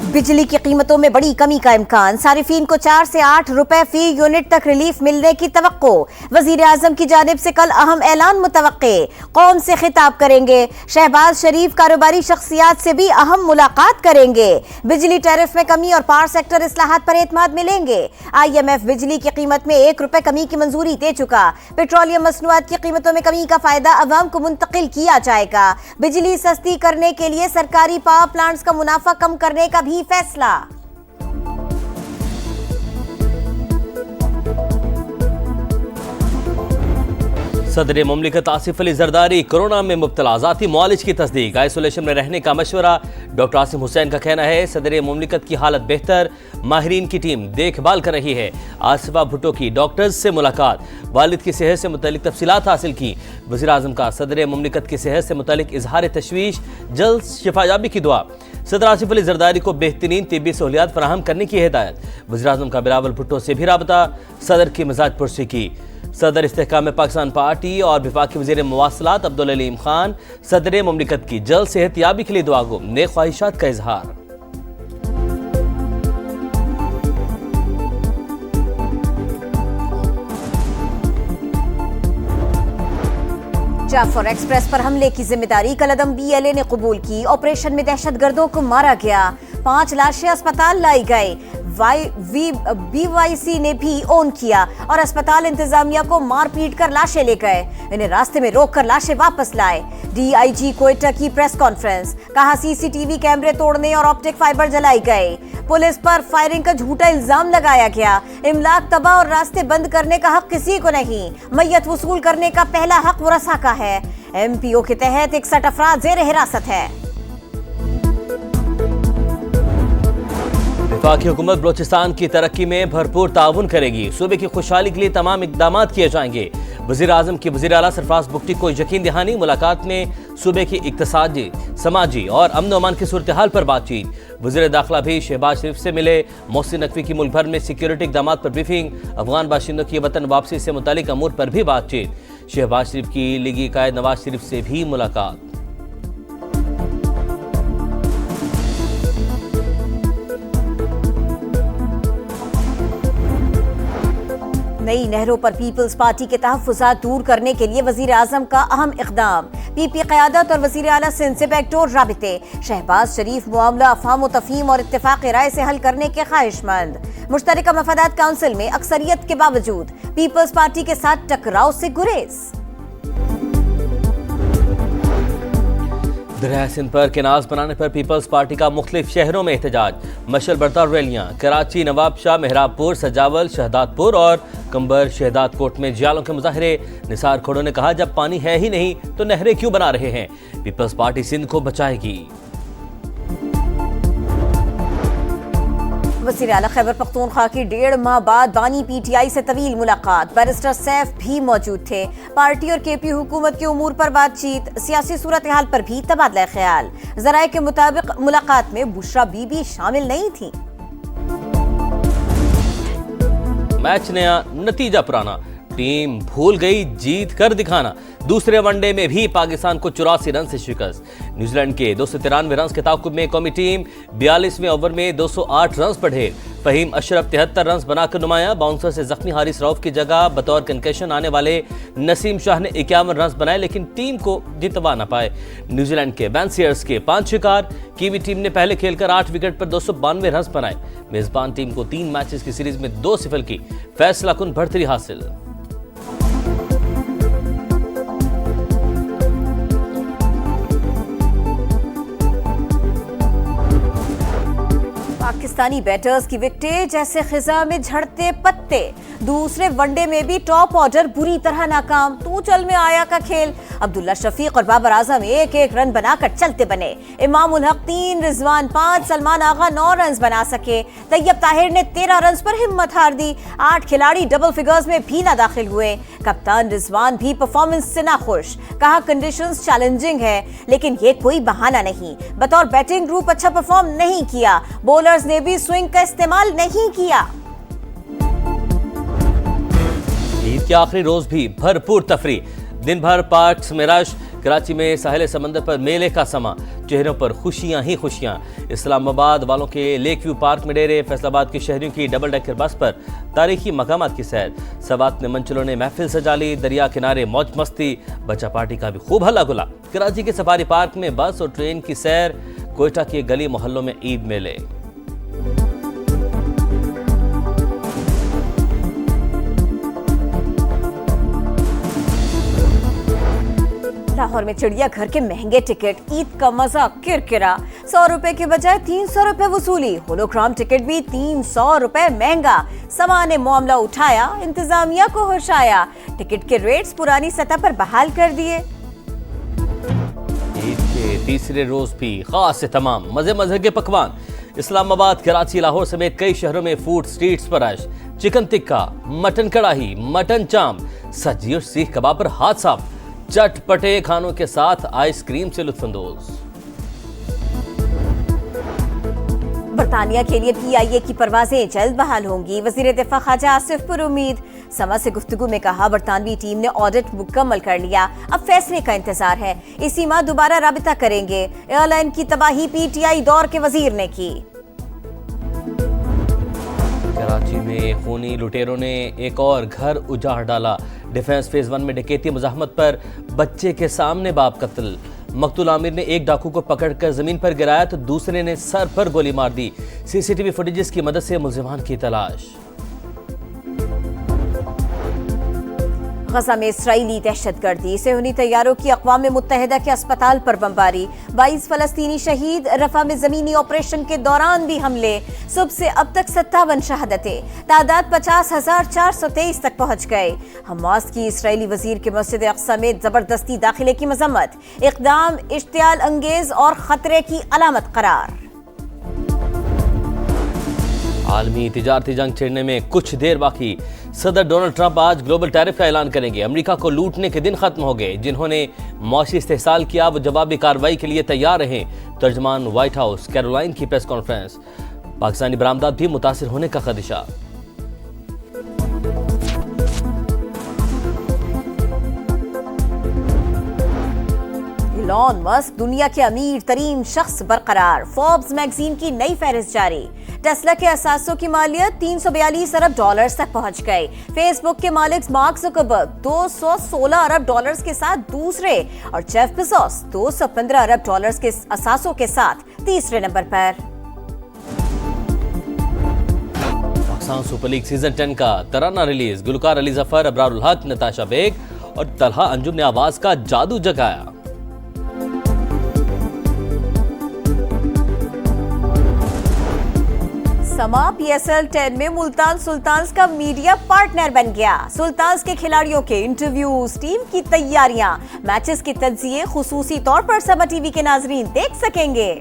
बिजली की कीमतों में बड़ी कमी का इम्कान, सारिफीन को 4 से 8 रुपए फी यूनिट तक रिलीफ मिलने की तवक्को। वजीर आजम की जानिब से कल अहम ऐलान मुतवक्के। कौम से खिताब करेंगे। शहबाज शरीफ कारोबारी शख्सियात से भी अहम मुलाकात करेंगे। बिजली टैरिफ में कमी और पावर सेक्टर इस्लाहात पर एतमाद मिलेंगे। IMF बिजली की कीमत में 1 रुपए कमी की मंजूरी दे चुका। पेट्रोलियम मसनूआत की कीमतों में कमी का फायदा अवाम को मुंतकिल किया जाएगा। बिजली सस्ती करने के लिए सरकारी पावर प्लांट्स का मुनाफा कम करने का भी फैसला। सदर मुमलिकत आसिफ अली जरदारी कोरोना में मुब्तला, ज़ाती मुआलिज की तस्दीक, आइसोलेशन में रहने का मशवरा। डॉक्टर आसिम हुसैन का कहना है सदर मुमलिकत की हालत बेहतर, माहिरीन की टीम देखभाल कर रही है। आसिफा भुट्टो की डॉक्टर्स से मुलाकात, वालिद की सेहत से मुतल्लिक तफसीलात हासिल की। वज़ीर आज़म का सदर मुमलिकत की सेहत से मुतल्लिक इजहार तशवीश, जल्द शिफायाबी की दुआ। सदर आसिफ अली जरदारी को बेहतरीन तिब्बी सहूलियात फराहम करने की हिदायत। वज़ीर आज़म का बिलावल भुट्टो से भी राबता, सदर की मिजाज पुरसी की। सदर इस्तेहकाम पाकिस्तान पार्टी और वफाकी वज़ीर मवासलात अब्दुल अलीम खान सदर मुमलिकत की जल्द सेहतयाबी के लिए दुआ गो, नेक ख्वाहिशात का इजहार। जाफर एक्सप्रेस पर हमले की जिम्मेदारी कलअदम BLA ने कबूल की। ऑपरेशन में दहशतगर्दों को मारा गया। 5 लाशें अस्पताल लाई गई। BYC ने भी ऑन किया और अस्पताल इंतजामिया को मार पीट कर लाशें ले गए। इन्हें रास्ते में रोककर लाशें वापस लाए। DIG क्वेटा की प्रेस कॉन्फ्रेंस, कहा CCTV कैमरे तोड़ने और ऑप्टिक फाइबर जलाई गए। पुलिस पर फायरिंग का झूठा इल्जाम लगाया गया। इमलाक तबाह और रास्ते बंद करने का हक किसी को नहीं। मैयत वसूल करने का पहला हक वरसा का है। MPO के तहत 61 अफराद जेर हिरासत है। वफाकी हुकूमत बलोचिस्तान की तरक्की में भरपूर ताउन करेगी। सूबे की खुशहाली के लिए तमाम इकदाम किए जाएंगे। वज़ीर आज़म की वज़ीर आला सरफराज बुगटी को यकीन दहानी। मुलाकात में सूबे की इक्तसादी, समाजी और अमन अमान की सूरत हाल पर बातचीत। वज़ीर दाखिला भी शहबाज शरीफ से मिले। मोहसिन नकवी की मुल्क भर में सिक्योरिटी इकदाम पर ब्रीफिंग। अफगान बाशिंदों की वतन वापसी से मुतालिक अमूर पर भी बातचीत। शहबाज शरीफ की लीगी कायद नवाज शरीफ से भी मुलाकात। नई नहरों पर पीपल्स पार्टी के तहफ़्फ़ुज़ात दूर करने के लिए वज़ीर आज़म का अहम इक़दाम। PP क़यादत और वज़ीर आला सिंध से बैकडोर राबिते। शहबाज शरीफ मामला अफ़हाम व तफ़हीम और इत्तेफ़ाक़ राय से हल करने के ख्वाहिशमंद। मुश्तरका मफादात काउंसिल में अक्सरियत के बावजूद पीपल्स पार्टी के साथ टकराव से गुरेज। दरिया सिंध पर केनाल्स बनाने पर पीपल्स पार्टी का मुख्तलिफ शहरों में एहतजाज। मशल बरता रैलियां। कराची, नवाबशाह, मेहराबपुर, सजावल, शहदादपुर और कंबर शहदादकोट में जियालों के मुजाहरे। निसार खोड़ों ने कहा जब पानी है ही नहीं तो नहरें क्यों बना रहे हैं। पीपल्स पार्टी सिंध को बचाएगी। वज़ीर आला खैबर पख्तूनख्वा की 1.5 माह बाद बानी PTI से तवील मुलाकात। बैरिस्टर सैफ भी मौजूद थे। पार्टी और KP हुकूमत के उमूर पर बातचीत। सियासी सूरत हाल पर भी तबादला ख्याल। ज़राए के मुताबिक मुलाकात में बुशरा बीबी शामिल नहीं थी। मैच नया, नतीजा पुराना, टीम भूल गई जीत कर दिखाना। दूसरे वनडे में भी पाकिस्तान को 84 रन से शिकस्त। न्यूजीलैंड के 293 रन के ताकुब में कौमी टीम 42वें ओवर में 208 रन पर ढेर। फहीम अशरफ 73 रन बनाकर नुमाया। बाउंसर से जख्मी हारिस रऊफ की जगह बतौर कंकेशन आने वाले नसीम शाह ने 51 रन बनाए लेकिन टीम को जितवा न पाए। न्यूजीलैंड के बैन सीयर्स के 5 शिकार। कीवी टीम ने पहले खेलकर 8 विकेट पर 292 रन बनाए। मेजबान टीम को 3 मैचेस की सीरीज में 2-0 की फैसला कुन बढ़तरी हासिल। पाकिस्तानी बैटर्स की विकेटें जैसे खिजा में झड़ते पत्ते। दूसरे वनडे में भी टॉप ऑर्डर बुरी तरह नाकाम। तू चल में आया का खेल। अब्दुल्ला शफीक और बाबर आजम 1-1 रन बनाकर चलते बने। इमाम उल हक 3, रिजवान 5, सलमान आगा 9 रन बना सके। तैयब ताहिर ने 13 रन पर हिम्मत हार दी। 8 खिलाड़ी डबल फिगर्स में भी ना दाखिल हुए। कप्तान रिजवान भी परफॉर्मेंस से ना खुश। कहा कंडीशंस चैलेंजिंग है लेकिन ये कोई बहाना नहीं। बतौर बैटिंग ग्रुप अच्छा परफॉर्म नहीं किया। बॉलर्स ने भी स्विंग का इस्तेमाल नहीं किया। ईद के आखिरी रोज भी भरपूर तफरी। दिन भर पार्क्स में रश। कराची में साहिल समंदर पर मेले का समा। चेहरों पर खुशियां ही खुशियां। इस्लामाबाद वालों के लेक व्यू पार्क में डेरे, फैसलाबाद के शहरियों की डबल डेकर बस पर तारीखी मकामात की सैर, सवात में मंचलों ने महफिल सजा ली, दरिया किनारे मौज मस्ती, बच्चा पार्टी का भी खूब हल्ला गुला। कराची के सफारी पार्क में बस और ट्रेन की सैर, कोयटा के गली मोहल्लों में ईद मेले। लाहौर में चिड़ियाघर के महंगे टिकट, ईद का मजा किरकिरा, 100 रुपए के बजाय 300 रुपए वसूली, होलोग्राम टिकट भी 300 रुपए महंगा। समा ने मामला उठाया, इंतजामिया को होशाया, टिकट के रेट्स पुरानी सतह पर बहाल कर दिए। ईद के तीसरे रोज भी खास तमाम मजे मजे के पकवान। इस्लामाबाद, कराची, लाहौर समेत कई शहरों में फूड स्ट्रीट्स पर रश, चिकन टिक्का, मटन कढ़ाई, मटन चाम, सब्जी और सीख कबाब पर हाथ साफ, चटपटे खानों के साथ आइसक्रीम से लुत्फानंदोज। बरतानिया के लिए PIA की परवाजें जल्द बहाल होंगी, वजीर दिफा ख्वाजा आसिफ पर उम्मीद। समा से गुफ्तगू में कहा, बरतानवी टीम ने ऑडिट मुकम्मल कर लिया, अब फैसले का इंतजार है, इसी माह दोबारा राबिता करेंगे। एयरलाइन की तबाही PTI दौर के वजीर ने की। कराची में खूनी लुटेरों ने एक और घर उजाड़ डाला, डिफेंस फेज 1 में डकैती मुजाहमत पर बच्चे के सामने बाप कत्ल। मकतूल आमिर ने एक डाकू को पकड़कर जमीन पर गिराया तो दूसरे ने सर पर गोली मार दी। CCTV फुटेजेस की मदद से मुलजिमान की तलाश। गजा में इसराइली दहशतगर्दी, सेहूनी तैयारों की अक़वाम मुत्तहिदा के अस्पताल पर बमबारी, 22 फलस्तीनी शहीद, रफा में जमीनी ऑपरेशन के दौरान भी हमले, सुबह से अब तक 57 शहादतें, तादाद 50,423 तक पहुंच गए। हमास की इसराइली वजीर के मस्जिद अक्सा में जबरदस्ती दाखिले की मजम्मत, इक़दाम इश्तियाल अंगेज और खतरे की अलामत करार। आलमी तिजारती जंग छिड़ने में कुछ देर बाकी, सदर डोनाल्ड ट्रंप आज ग्लोबल टैरिफ का ऐलान करेंगे। अमेरिका को लूटने के दिन खत्म हो गए, जिन्होंने मौशी इस्तेहसाल किया वो जवाबी कार्रवाई के लिए तैयार रहे। तर्जमान व्हाइट हाउस, कैरोलाइन की प्रेस कॉन्फ्रेंस। पाकिस्तानी बरामदात भी मुतासिर होने का खदशा। इलॉन मस्क दुनिया के अमीर तरीन शख्स बरकरार, फोर्ब्स मैगजीन की नई फहरिस्त जारी। टेस्ला के असासों की मालियत 342 अरब डॉलर्स तक पहुंच गए। फेसबुक के मालिक मार्क जुकरबर्ग 216 अरब डॉलर्स के साथ दूसरे और जेफ बेजोस 215 अरब डॉलर्स के असासों के साथ तीसरे नंबर पर। पाकिस्तान सुपर लीग सीजन 10 का तराना रिलीज, गुलकार अली जफर, अबरारुल हक, नताशा बेग और तलहा अंजुम ने आवाज का जादू जगाया। समा PSL 10 में मुल्तान सुल्तान्स का मीडिया पार्टनर बन गया। सुल्तान्स के खिलाड़ियों के इंटरव्यूज, टीम की तैयारियां, मैचेस के तज्जिए खुसूसी तौर पर समा TV के नाजरीन देख सकेंगे।